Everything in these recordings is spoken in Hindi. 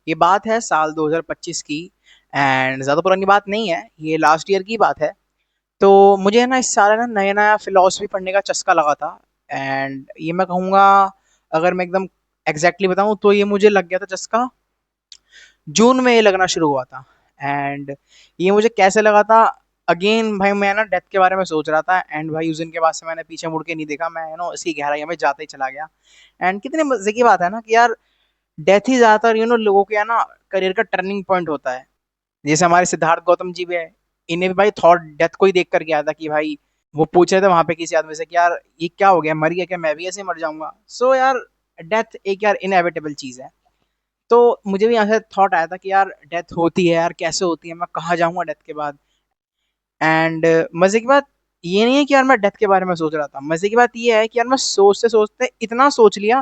ये बात है साल 2025 की। एंड ज़्यादा पुरानी बात नहीं है, ये लास्ट ईयर की बात है। तो मुझे है ना इस साल है ना नया नया फिलोसफी पढ़ने का चस्का लगा था। एंड ये मैं कहूँगा, अगर मैं एकदम एग्जैक्टली बताऊँ तो ये मुझे लग गया था चस्का जून में। ये लगना शुरू हुआ था। एंड ये मुझे कैसे लगा था, अगेन भाई मैं ना डेथ के बारे में सोच रहा था। एंड भाई उस दिन के बाद से मैंने पीछे मुड़ के नहीं देखा, मैं नो इसकी गहराई में जाते ही चला गया। एंड कितने मजे की बात है ना कि यार डेथ ही ज्यादातर लोगों के है ना करियर का टर्निंग पॉइंट होता है। जैसे हमारे सिद्धार्थ गौतम जी भी है, इन्हें भी भाई थॉट डेथ को ही देख कर गया था कि भाई वो पूछ रहे थे वहां पे किसी आदमी से कि यार ये क्या हो गया, मर गया क्या, मैं भी ऐसे ही मर जाऊंगा। सो यार डेथ एक यार इनएविटेबल चीज है। तो मुझे भी यहाँ से थॉट आया था कि यार डेथ होती है यार, कैसे होती है, मैं कहाँ जाऊंगा डेथ के बाद। एंड मजे की बात ये नहीं है कि यार मैं डेथ के बारे में सोच रहा था, मजे की बात ये है कि यार मैं सोचते सोचते इतना सोच लिया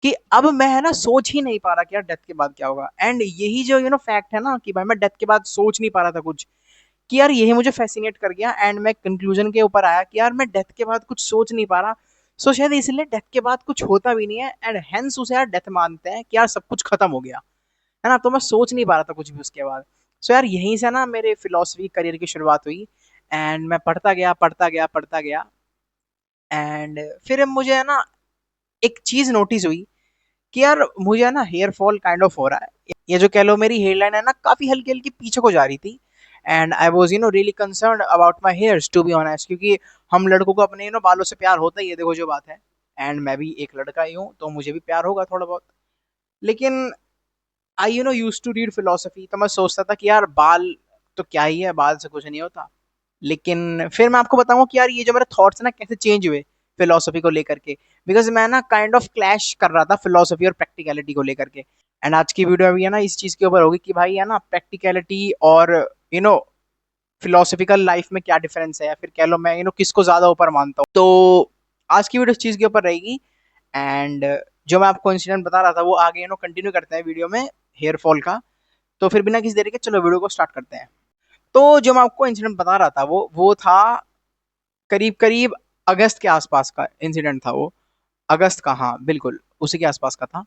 कि अब मैं है ना सोच ही नहीं पा रहा कि यार डेथ के बाद क्या होगा। एंड यही जो फैक्ट है ना कि भाई मैं डेथ के बाद सोच नहीं पा रहा था कुछ, कि यार यही मुझे फैसिनेट कर गया। एंड मैं कंक्लूजन के ऊपर आया कि यार मैं डेथ के बाद कुछ सोच नहीं पा रहा। सो शायद इसलिए डेथ के बाद कुछ होता भी नहीं है, एंड हेंस उसे यार डेथ मानते हैं कि यार सब कुछ खत्म हो गया है ना। तो मैं सोच नहीं पा रहा था कुछ भी उसके बाद। सो यार यहीं से ना मेरे फिलोसफी करियर की शुरुआत हुई। एंड मैं पढ़ता गया पढ़ता गया पढ़ता गया। एंड फिर मुझे है ना एक चीज नोटिस हुई कि यार मुझे है ना हेयर फॉल काइंड ऑफ हो रहा है। ये जो कह लो मेरी हेयर लाइन है ना काफी हल्की हल्की पीछे को जा रही थी। And I was really concern about my hairs to be honest, क्योंकि हम लड़कों को अपने बालों से प्यार होता ही है, देखो जो बात है। एंड मैं भी एक लड़का ही हूँ तो मुझे भी प्यार होगा थोड़ा बहुत। लेकिन आई यूज टू रीड फिलोसफी, तो मैं सोचता था कि यार बाल तो क्या ही है, बाल से कुछ नहीं होता। लेकिन फिर मैं आपको बताऊंगा कि यार ये जो मेरे थॉट्स ना कैसे चेंज हुए फिलोसफी को लेकर के। बिकॉज मैं ना काइंड ऑफ क्लैश कर रहा था फिलोसफी और प्रैक्टिकलिटी को लेकर के। एंड आज की वीडियो भी है ना इस चीज के ऊपर होगी कि भाई है ना प्रैक्टिकलिटी और यू नो फिलोसफिकल लाइफ में क्या डिफरेंस है, या फिर कह लो मैं किसको ज्यादा ऊपर मानता हूँ। तो आज की वीडियो इस चीज के ऊपर रहेगी। एंड जो मैं आपको इंसिडेंट बता रहा था वो आगे कंटिन्यू करते हैं वीडियो में, हेयर फॉल का। तो फिर बिना किसी देरी के चलो वीडियो को स्टार्ट करते हैं। तो जो मैं आपको इंसिडेंट बता रहा था वो था करीब करीब अगस्त के आसपास का इंसिडेंट था वो। अगस्त का, हाँ बिल्कुल उसी के आसपास का था।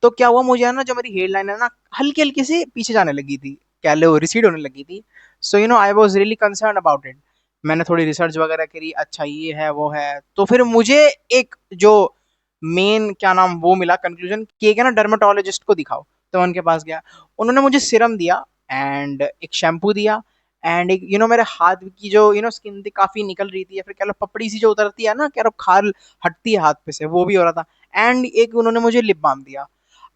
तो क्या हुआ, मुझे है ना जो मेरी हेयर लाइन है ना हल्की हल्की से पीछे जाने लगी थी, क्या लो रिसीड होने लगी थी। So I was really concern about it. मैंने थोड़ी रिसर्च वगैरह करी, अच्छा ये है वो है। तो फिर मुझे एक जो मेन क्या नाम वो मिला कंक्लूजन कि एक है ना डर्मेटोलॉजिस्ट को दिखाओ। तो मैं उनके पास गया, उन्होंने मुझे सिरम दिया एंड एक शैम्पू दिया। एंड एक मेरे हाथ की जो स्किन थी काफी निकल रही थी, या फिर कह लो पपड़ी सी जो उतरती है ना, कह लो खाल हटती है हाथ पे से, वो भी हो रहा था। एंड एक उन्होंने मुझे लिप बाम दिया।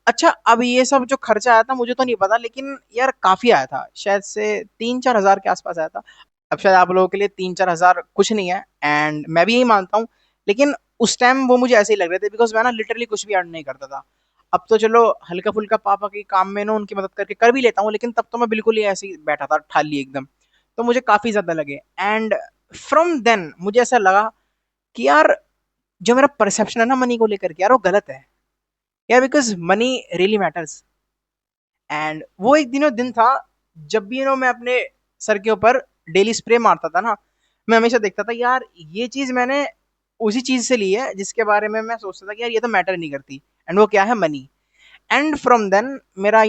अच्छा अब ये सब जो खर्चा आया था मुझे तो नहीं पता, लेकिन यार काफी आया था, शायद से 3-4 हजार के आसपास आया था। अब शायद आप लोगों के लिए 3-4 हजार कुछ नहीं है, एंड मैं भी यही मानता हूँ। लेकिन उस टाइम वो मुझे ऐसे ही लग रहे थे, बिकॉज मैं ना लिटरली कुछ भी अर्न नहीं करता था। अब तो चलो हल्का फुल्का पापा के काम में ना उनकी मदद करके कर भी लेता हूँ, लेकिन तब तो मैं बिल्कुल ही ऐसे ही बैठा था ठाली एकदम। तो मुझे काफी ज्यादा लगे। एंड फ्रॉम देन मुझे ऐसा लगा कि यार जो मेरा परसेप्शन है ना मनी को लेकर के, यार वो गलत है यार, because money really matters. And वो एक दिन था जब भी मैं अपने सर के ऊपर डेली स्प्रे मारता था ना, मैं हमेशा देखता था यार ये चीज मैंने उसी चीज से ली है जिसके बारे में मैं सोचता था कि यार ये तो मैटर नहीं करती। एंड वो क्या है, मनी। एंड फ्रॉम देन मेरा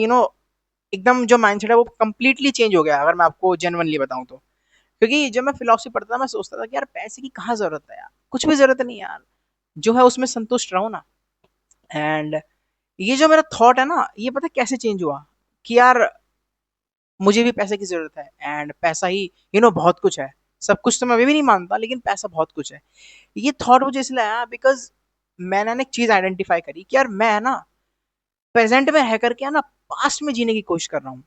एकदम जो माइंडसेट है वो कंप्लीटली चेंज हो गया, अगर मैं आपको जेन्युइनली बताऊं तो। क्योंकि जब मैं फिलोसफी पढ़ता था मैं सोचता था कि यार पैसे की कहाँ जरूरत है यार, कुछ भी जरूरत नहीं यार, जो है उसमें संतुष्ट रहो ना। एंड ये जो मेरा थॉट है ना, ये पता है कैसे चेंज हुआ कि यार मुझे भी पैसे की जरूरत है, एंड पैसा ही बहुत कुछ है। सब कुछ तो मैं भी नहीं मानता, लेकिन पैसा बहुत कुछ है। ये थॉट मुझे इसलिए आया बिकॉज मैंने ना एक चीज आइडेंटिफाई करी कि यार मैं ना प्रेजेंट में है करके ना पास्ट में जीने की कोशिश कर रहा हूँ।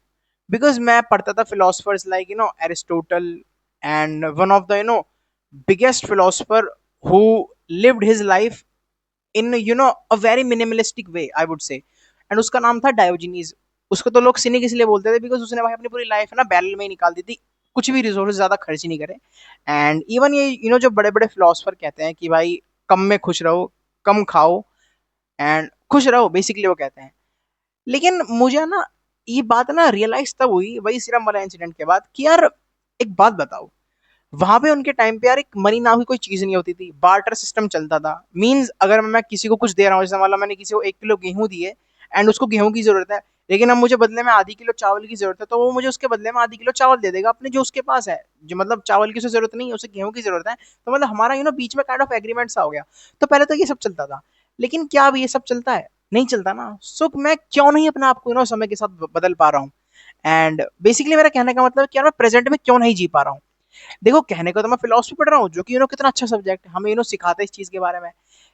बिकॉज मैं पढ़ता था philosophers like Aristotle, and one of the biggest philosopher who lived his life in a very minimalistic way I would say. And उसका नाम था डायोजिनीज। उसको तो लोग सिनिक इसलिए बोलते थे बिकॉज उसने भाई अपनी पूरी लाइफ है ना बैरल में ही निकाल दी थी, कुछ भी रिसोर्सेज ज्यादा खर्च ही नहीं करे। एंड इवन ये जो बड़े बड़े फिलोसफर कहते हैं कि भाई कम में खुश रहो, कम खाओ एंड खुश रहो, बेसिकली वो कहते हैं। लेकिन मुझे ना ये बात ना रियलाइज तब हुई वही सीरम वाला इंसिडेंट के बाद कि यार एक बात बताओ, वहां पे उनके टाइम पे यार एक मनी नाम की कोई चीज नहीं होती थी, बार्टर सिस्टम चलता था। मींस अगर मैं किसी को कुछ दे रहा हूँ, जैसे मान लो मैंने किसी को 1 किलो गेहूं दिए एंड उसको गेहूं की जरूरत है, लेकिन अब मुझे बदले में आधी किलो चावल की जरूरत है, तो वो मुझे उसके बदले में आधी किलो चावल दे देगा अपने जो उसके पास है, जो मतलब चावल की उसे जरूरत नहीं है, उसे गेहूं की जरूरत है। तो मतलब हमारा बीच में काइंड ऑफ एग्रीमेंट सा हो गया। तो पहले तो ये सब चलता था, लेकिन क्या अब ये सब चलता है? नहीं चलता ना। सो मैं क्यों नहीं अपने आप को समय के साथ बदल पा रहा हूँ? एंड बेसिकली मेरा कहने का मतलब है कि यार मैं प्रेजेंट में क्यों नहीं जी पा रहा हूँ। देखो, कहने को तो मैं फिलोसफी पढ़ रहा हूँ, जो कि कितना अच्छा सब्जेक्ट है, हमें सिखाता है इस चीज के बारे में।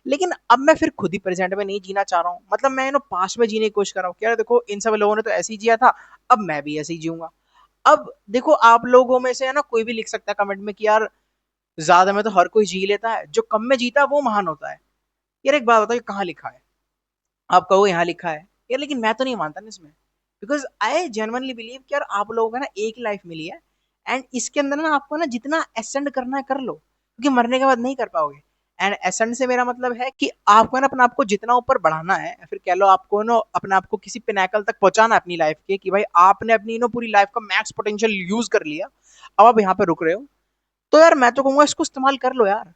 लेकिन अब मैं फिर खुद ही प्रेजेंट में नहीं जीना चाह रहा हूँ। मतलब मैं पास्ट में जीने की कोशिश कर रहा हूँ कि यार देखो, इन सब लोगों ने तो ऐसे ही जिया था, अब मैं भी ऐसे ही जीऊंगा। अब देखो, आप लोगों में से कोई भी लिख सकता है कमेंट में कि यार ज्यादा में तो हर कोई जी लेता है, जो कम में जीता वो महान होता है। यार एक बात बताओ, ये कहाँ लिखा है? आप कहो यहाँ लिखा है यार, लेकिन मैं तो नहीं मानता ना इसमें। बिकॉज आई जेन्युइनली बिलीव कि यार आप लोगों को एक लाइफ मिली है, एंड इसके अंदर आपको जितना एसेंड करना है कर लो, क्योंकि मरने के बाद नहीं कर पाओगे। एंड एसेंड से मेरा मतलब है कि आपको अपने आप को जितना ऊपर बढ़ाना है, या फिर कह लो आपको अपने आप को किसी पिनाकल तक पहुंचाना है अपनी लाइफ के, कि भाई आपने अपनी पूरी लाइफ का मैक्स पोटेंशियल यूज कर लिया, अब आप यहाँ पे रुक रहे हो। तो यार मैं तो कहूंगा इसको इस्तेमाल कर लो यार।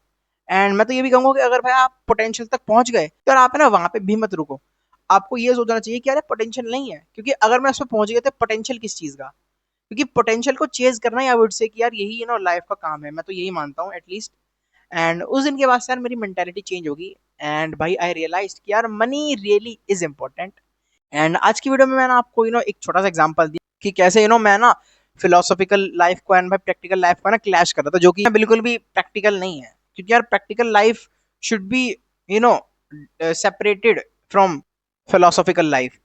एंड मैं तो ये भी कहूंगा कि अगर भाई आप पोटेंशियल तक पहुंच गए, तो यार आप वहां पे भी मत रुको। आपको ये सोचना चाहिए कि यार पोटेंशियल नहीं है, क्योंकि अगर मैं उसमें पहुंच गया तो पोटेंशियल किस चीज का? क्योंकि पोटेंशियल को चेज करना ही आई वुड से कि यार यही लाइफ का काम है, मैं तो यही मानता हूँ एटलीस्ट। एंड उस दिन के बाद से यार मेरी मेंटेलिटी चेंज होगी। एंड भाई आई रियलाइज कि यार money really is important. And आज की वीडियो में मैंने आपको एक छोटा सा एग्जांपल दिया कि कैसे मैं फिलोसॉफिकल लाइफ को एंड भाई प्रैक्टिकल लाइफ को क्लैश कर रहा था, जो कि बिल्कुल भी प्रैक्टिकल नहीं है। क्योंकि यार practical life should be separated from philosophical life.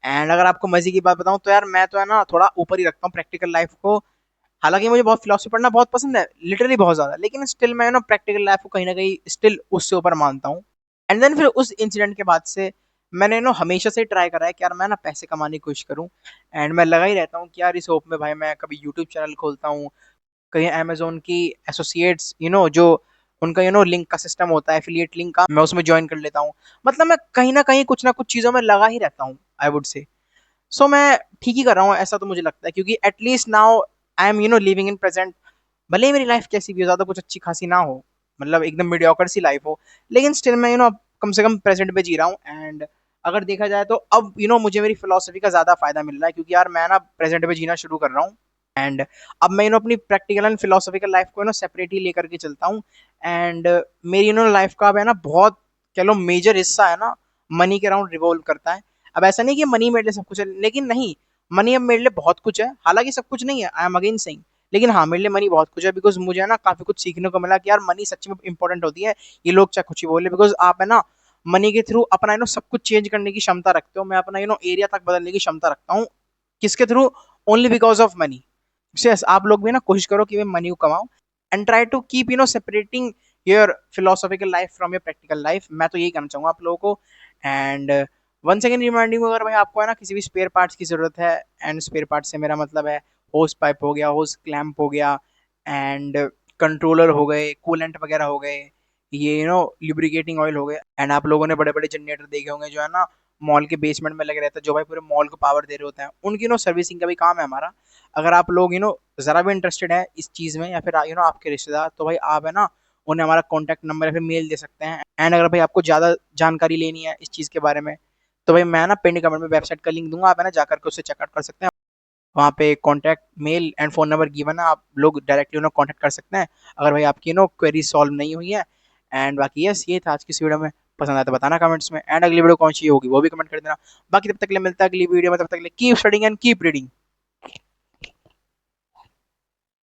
And अगर आपको मजे की बात बताऊं तो यार मैं तो थोड़ा ऊपर ही रखता हूँ प्रैक्टिकल लाइफ को। हालांकि मुझे बहुत फिलोसफी पढ़ना बहुत पसंद है, लिटरली बहुत ज्यादा, लेकिन स्टिल मैं प्रैक्टिकल लाइफ को कहीं ना कहीं स्टिल उससे ऊपर मानता हूँ। एंड देन फिर उस इंसिडेंट के बाद से मैंने हमेशा से ट्राई करा है कि यार मैं पैसे कमाने की कोशिश करूँ। एंड मैं लगा ही रहता हूँ कि यार इस होप में भाई मैं कभी यूट्यूब चैनल खोलता हूँ, कहीं अमेजोन की एसोसिएट्स जो उनका लिंक का सिस्टम होता है, एफिलिएट लिंक का, मैं उसमें ज्वाइन कर लेता हूँ। मतलब मैं कहीं ना कुछ चीजों में लगा ही रहता हूँ, आई वुड से। सो मैं ठीक ही कर रहा हूँ, ऐसा तो मुझे लगता है, क्योंकि at least now I am living in present. भले ही मेरी लाइफ कैसी भी हो, ज्यादा कुछ अच्छी खासी ना हो, मतलब एकदम मीडियोकर सी लाइफ हो, लेकिन स्टिल मैं कम से कम प्रेजेंट में जी रहा हूँ। एंड अगर देखा जाए तो अब मुझे मेरी फिलोसफी का ज्यादा फायदा मिल रहा है, क्योंकि यार मैं प्रेजेंट में जीना शुरू कर रहा हूँ। एंड अब मैं अपनी प्रैक्टिकल एंड फिलोसफिकल लाइफ को सेपरेट ही लेकर के चलता हूँ। एंड मेरी लाइफ का अब बहुत कह लो मेजर हिस्सा है मनी के अराउंड रिवॉल्व करता है। अब ऐसा नहीं कि मनी मेरे लिए सब कुछ है, लेकिन नहीं, मनी अब मेरे लिए बहुत कुछ है, हालांकि सब कुछ नहीं है, आई एम अगेन सेइंग। लेकिन हाँ, मेरे लिए मनी बहुत कुछ है, बिकॉज मुझे काफी कुछ सीखने को मिला कि यार मनी सच में इंपॉर्टेंट होती है। ये लोग चाहे कुछ ही बोले, बिकॉज आप मनी के थ्रू अपना सब कुछ चेंज करने की क्षमता रखते हो। मैं अपना एरिया तक बदलने की क्षमता रखता हूँ। किसके through? Only because of money. Yes, आप लोग भी कोशिश करो कि वे मनी को कमाओ, and try to keep separating your philosophical life from your practical life. मैं तो यही कहना चाहूंगा आप लोगों को। एंड वन सेकेंड रिमाइंडिंग, अगर भाई आपको किसी भी स्पेयर पार्ट्स की जरूरत है, एंड स्पेयर पार्ट से मेरा मतलब है होस पाइप हो गया, होस क्लैंप हो गया, एंड कंट्रोलर हो गए, कूलेंट वगैरह हो गए, ये लुब्रिकेटिंग ऑयल हो गए। एंड आप लोगों ने बड़े बड़े जनरेटर देखे होंगे जो मॉल के बेसमेंट में लगे रहते हैं, जो भाई पूरे मॉल को पावर दे रहे होते हैं, उनकी सर्विसिंग का भी काम है हमारा। अगर आप लोग जरा भी इंटरेस्टेड है इस चीज में, या फिर आपके रिश्तेदार, तो भाई आप उन्हें हमारा कॉन्टैक्ट नंबर या फिर मेल दे सकते हैं। एंड अगर भाई आपको ज्यादा जानकारी लेनी है इस चीज के बारे में, तो भाई मैं पिन कमेंट में वेबसाइट का लिंक दूंगा, आप जाकर के उससे चेकआउट कर सकते हैं। वहाँ पे contact male and phone number given है, आप लोग डायरेक्टली उन्हें कॉन्टैक्ट कर सकते हैं अगर भाई आपकी क्वेरी सॉल्व नहीं हुई है। एंड बाकी यस, ये था आज की इस वीडियो में। पसंद आया तो बताना कमेंट्स में, एंड अगली वीडियो कौन सी होगी वो भी कमेंट कर देना। बाकी तब तक के लिए मिलता है अगली वीडियो में, तब तक के लिए keep studying and keep reading.